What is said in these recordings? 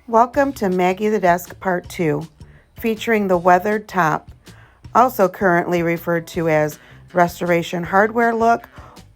Welcome to Maggie Desk Part 2, featuring the weathered top, also currently referred to as restoration hardware look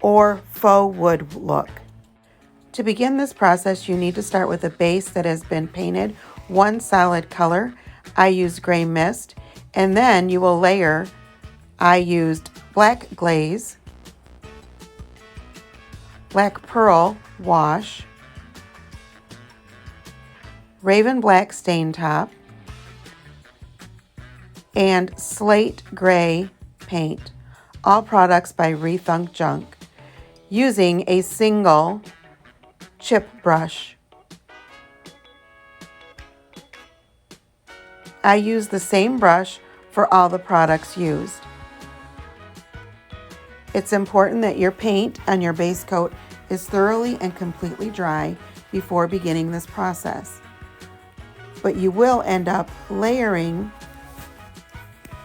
or faux wood look. To begin this process, you need to start with a base that has been painted one solid color. I used gray mist, and then you will layer. I used black glaze, black pearl wash, raven black stain top, and slate gray paint, all products by Rethunk Junk, using a single chip brush. I use the same brush for all the products used. It's important that your paint on your base coat is thoroughly and completely dry before beginning this process. But you will end up layering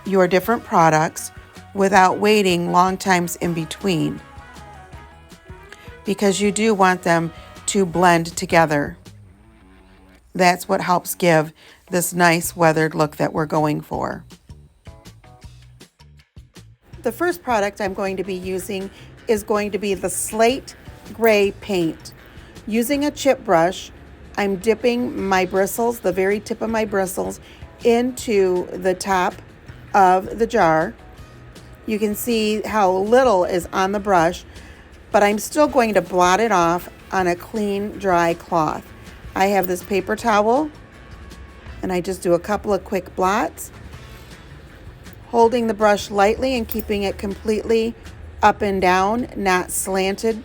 your different products without waiting long times in between, because you do want them to blend together. That's what helps give this nice weathered look that we're going for. The first product I'm going to be using is going to be the slate gray paint. Using a chip brush, I'm dipping my bristles, the very tip of my bristles, into the top of the jar. You can see how little is on the brush, but I'm still going to blot it off on a clean, dry cloth. I have this paper towel, and I just do a couple of quick blots, holding the brush lightly and keeping it completely up and down, not slanted.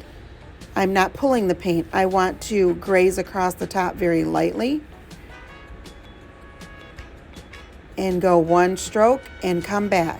I'm not pulling the paint. I want to graze across the top very lightly and go one stroke and come back,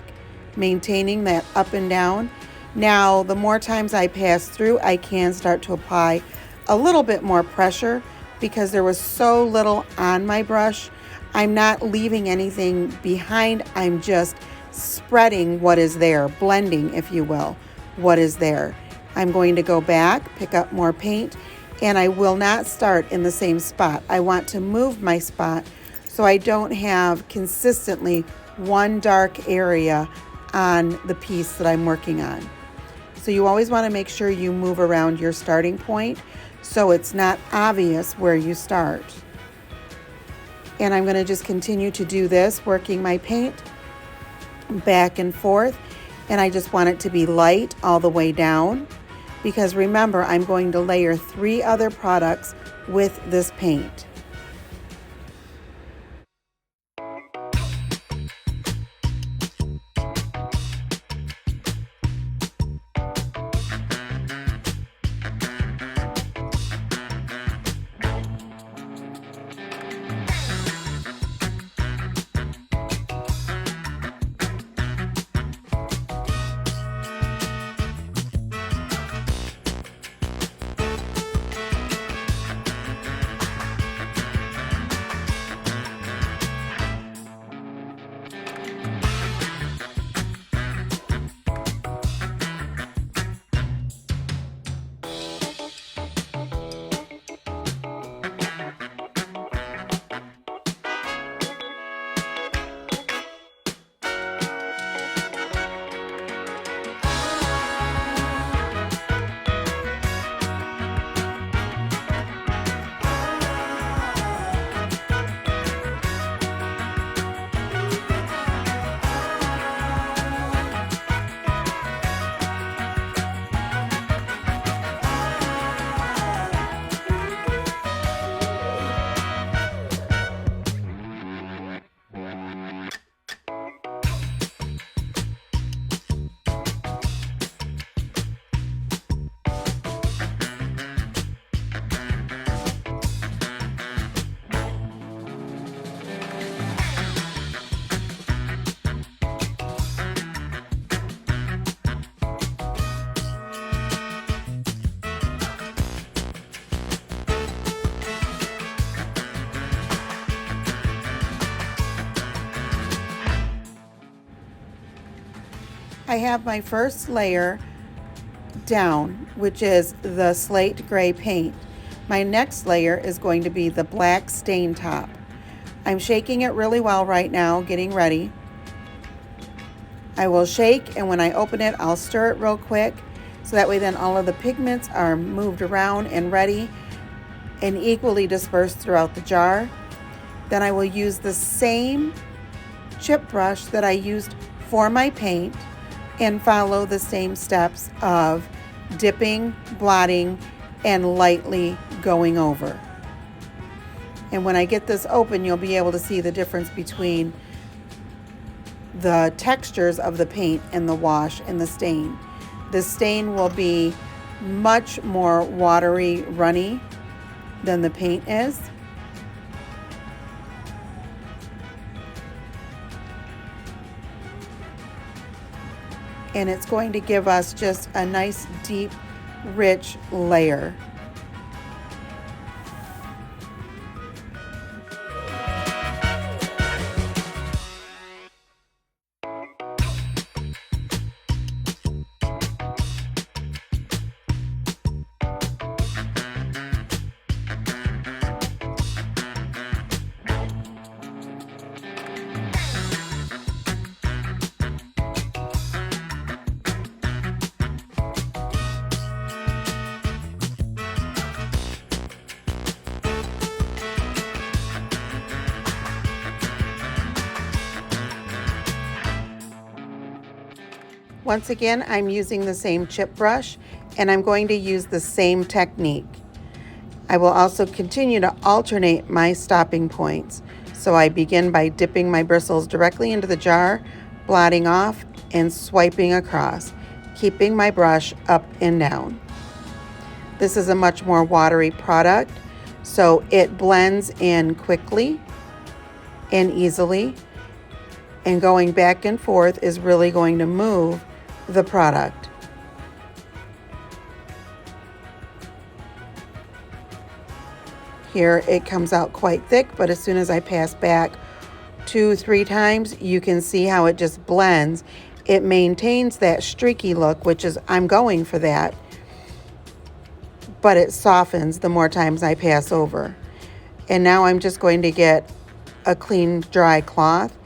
maintaining that up and down. Now, the more times I pass through, I can start to apply a little bit more pressure because there was so little on my brush. I'm not leaving anything behind. I'm just spreading what is there, blending, if you will, what is there. I'm going to go back, pick up more paint, and I will not start in the same spot. I want to move my spot so I don't have consistently one dark area on the piece that I'm working on. So you always want to make sure you move around your starting point so it's not obvious where you start. And I'm going to just continue to do this, working my paint back and forth, and I just want it to be light all the way down, because remember, I'm going to layer 3 other products with this paint. I have my first layer down, which is the slate gray paint. My next layer is going to be the black stain top. I'm shaking it really well right now, getting ready. I will shake, and when I open it, I'll stir it real quick so that way then all of the pigments are moved around and ready and equally dispersed throughout the jar. Then I will use the same chip brush that I used for my paint and follow the same steps of dipping, blotting, and lightly going over. And when I get this open, you'll be able to see the difference between the textures of the paint and the wash and the stain. The stain will be much more watery, runny than the paint is. And it's going to give us just a nice, deep, rich layer. Once again, I'm using the same chip brush and I'm going to use the same technique. I will also continue to alternate my stopping points. So I begin by dipping my bristles directly into the jar, blotting off, and swiping across, keeping my brush up and down. This is a much more watery product, so it blends in quickly and easily, and going back and forth is really going to move the product. Here it comes out quite thick, but as soon as I pass back 2-3 times, you can see how it just blends. It maintains that streaky look, which is, I'm going for that, but it softens the more times I pass over. And now I'm just going to get a clean, dry cloth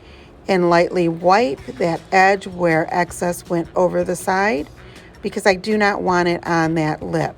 and lightly wipe that edge where excess went over the side, because I do not want it on that lip.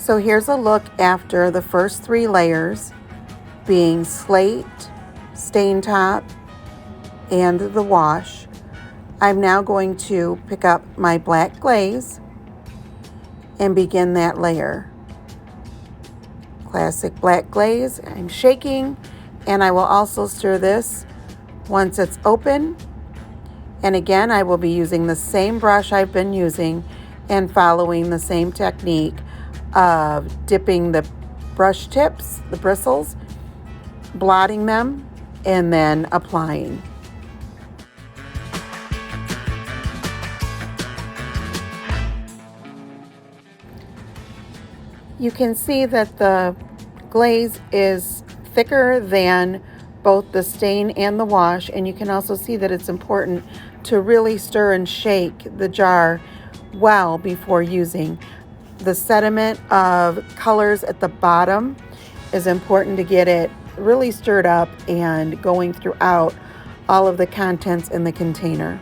So here's a look after the first 3 layers being slate, stain top, and the wash. I'm now going to pick up my black glaze and begin that layer. Classic black glaze. I'm shaking, and I will also stir this once it's open. And again, I will be using the same brush I've been using and following the same technique of dipping the brush tips, the bristles, blotting them, and then applying. You can see that the glaze is thicker than both the stain and the wash, and you can also see that it's important to really stir and shake the jar well before using. The sediment of colors at the bottom is important to get it really stirred up and going throughout all of the contents in the container.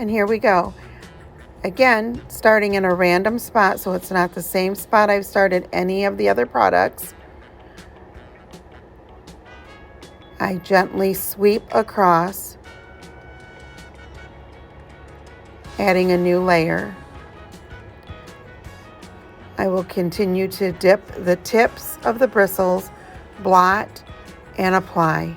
And here we go. Again, starting in a random spot, so it's not the same spot I've started any of the other products. I gently sweep across, adding a new layer. I will continue to dip the tips of the bristles, blot, and apply.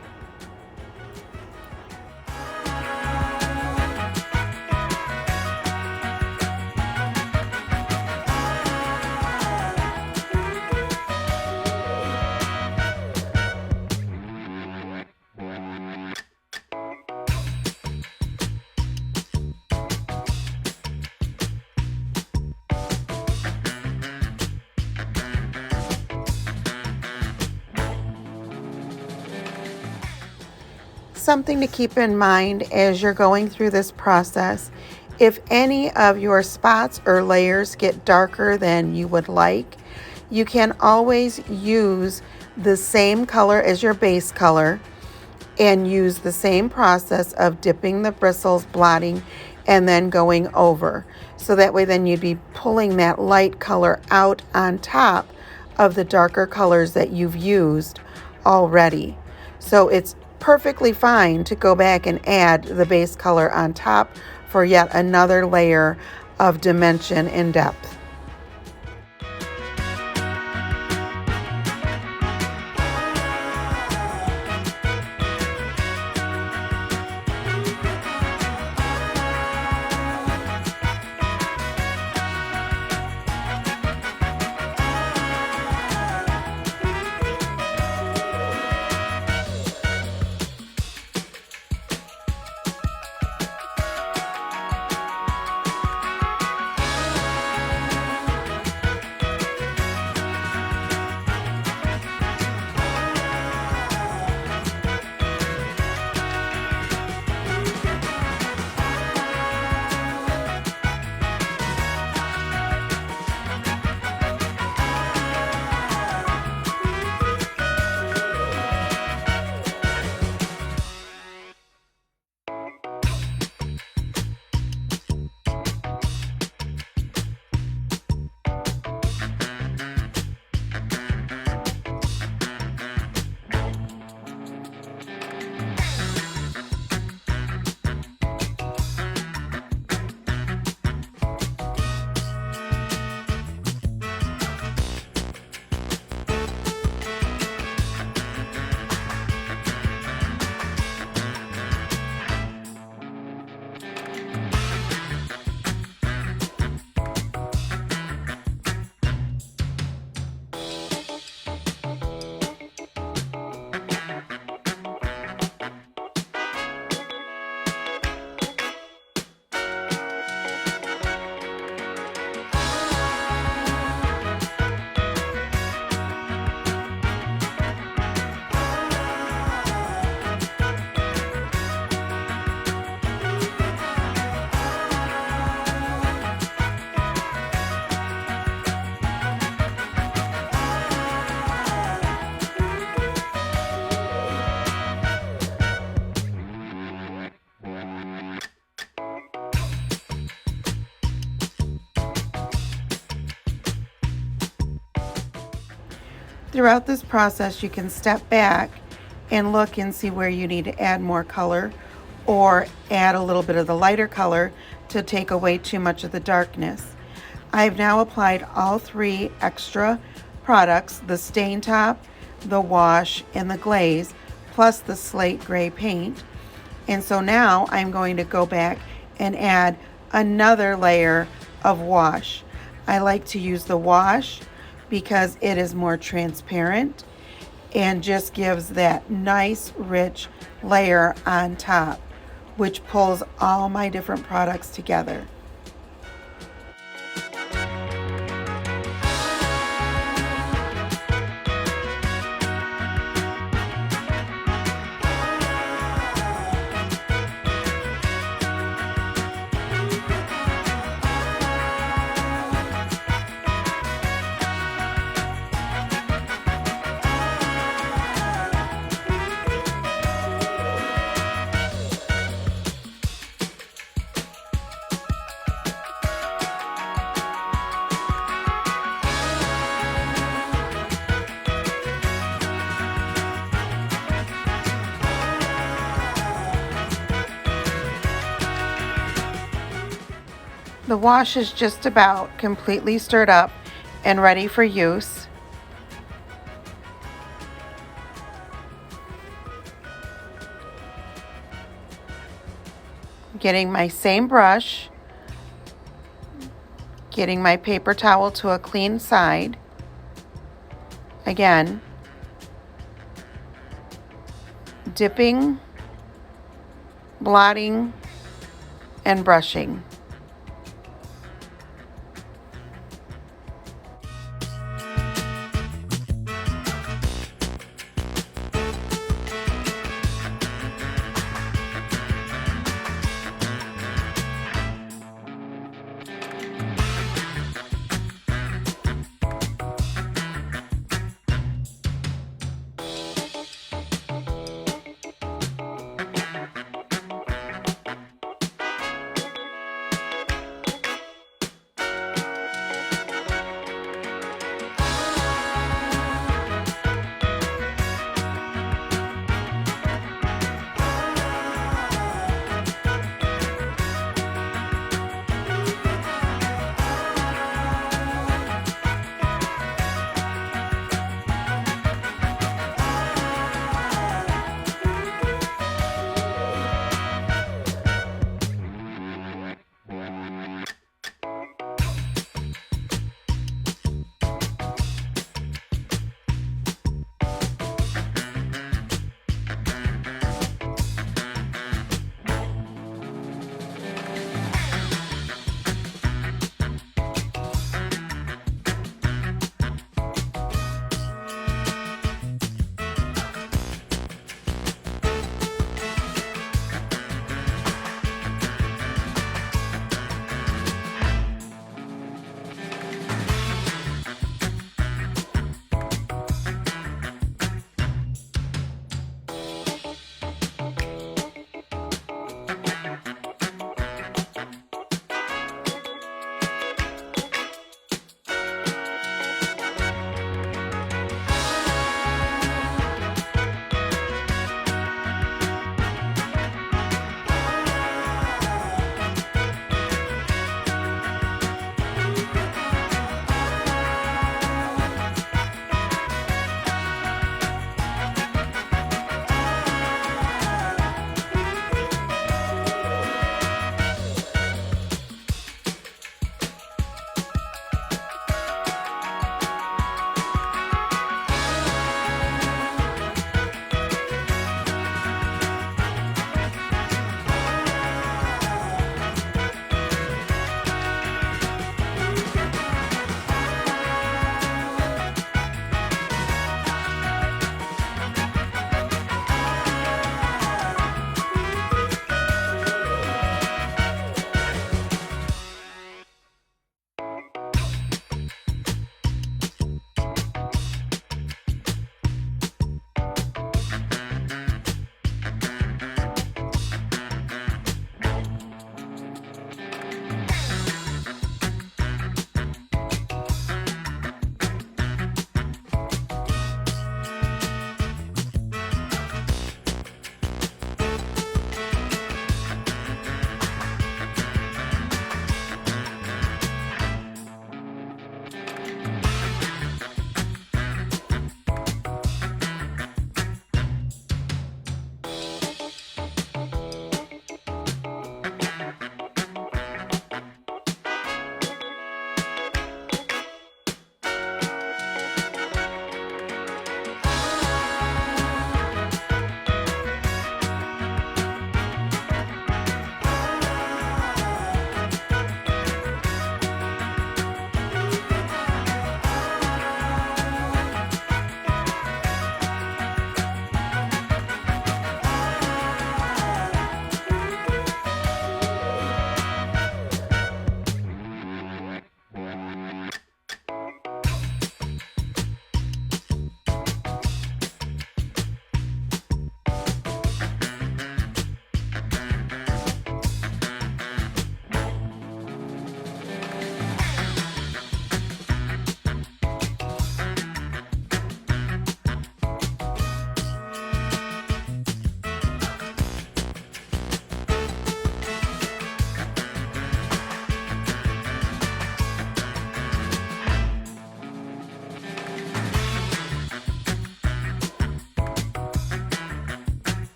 Something to keep in mind as you're going through this process, if any of your spots or layers get darker than you would like, you can always use the same color as your base color and use the same process of dipping the bristles, blotting, and then going over. So that way then you'd be pulling that light color out on top of the darker colors that you've used already. So it's perfectly fine to go back and add the base color on top for yet another layer of dimension and depth. Throughout this process, you can step back and look and see where you need to add more color or add a little bit of the lighter color to take away too much of the darkness. I've now applied all 3 extra products, the stain top, the wash, and the glaze, plus the slate gray paint. And so now I'm going to go back and add another layer of wash. I like to use the wash because it is more transparent and just gives that nice rich layer on top, which pulls all my different products together. The wash is just about completely stirred up and ready for use. Getting my same brush, getting my paper towel to a clean side. Again, dipping, blotting, and brushing.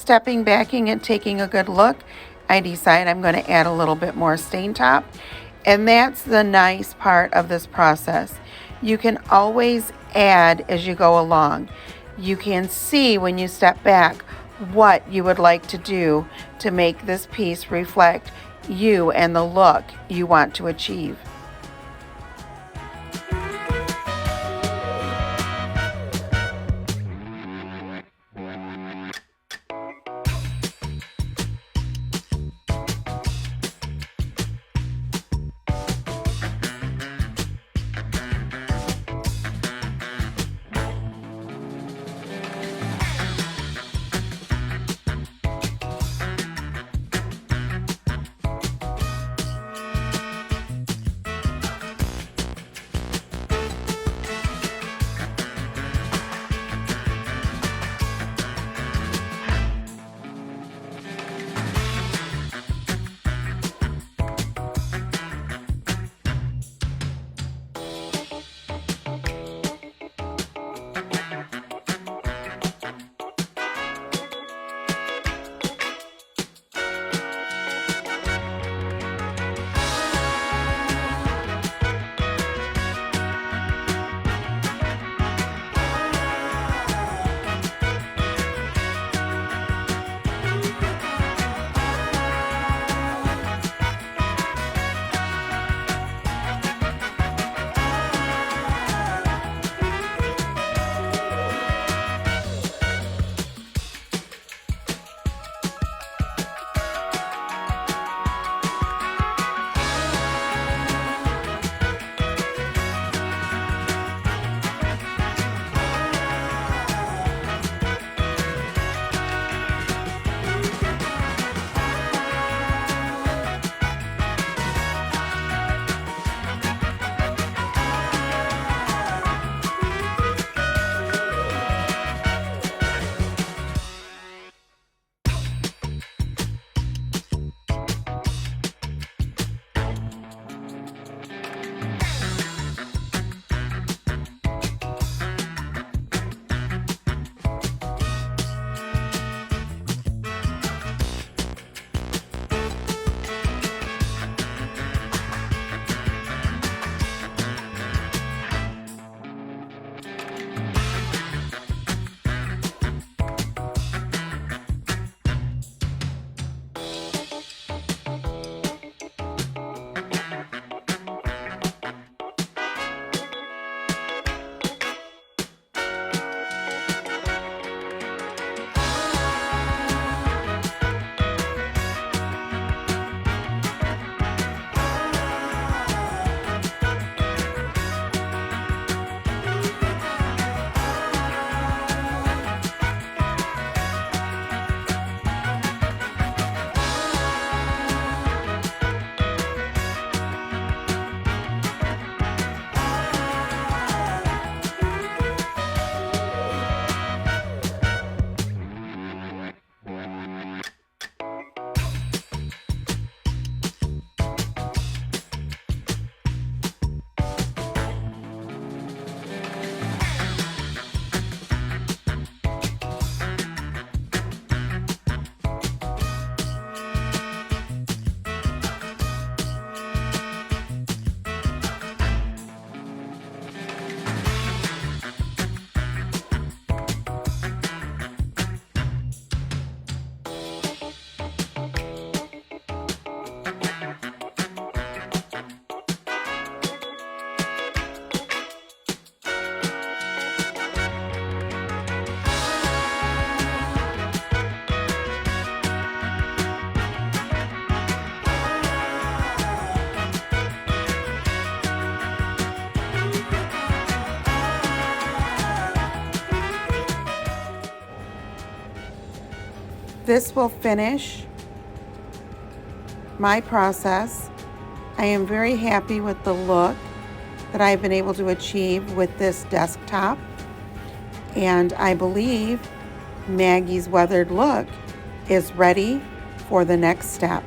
stepping, backing, and taking a good look, I decide I'm going to add a little bit more stain top. And that's the nice part of this process. You can always add as you go along. You can see when you step back what you would like to do to make this piece reflect you and the look you want to achieve. This will finish my process. I am very happy with the look that I've been able to achieve with this desktop, and I believe Maggie's weathered look is ready for the next step.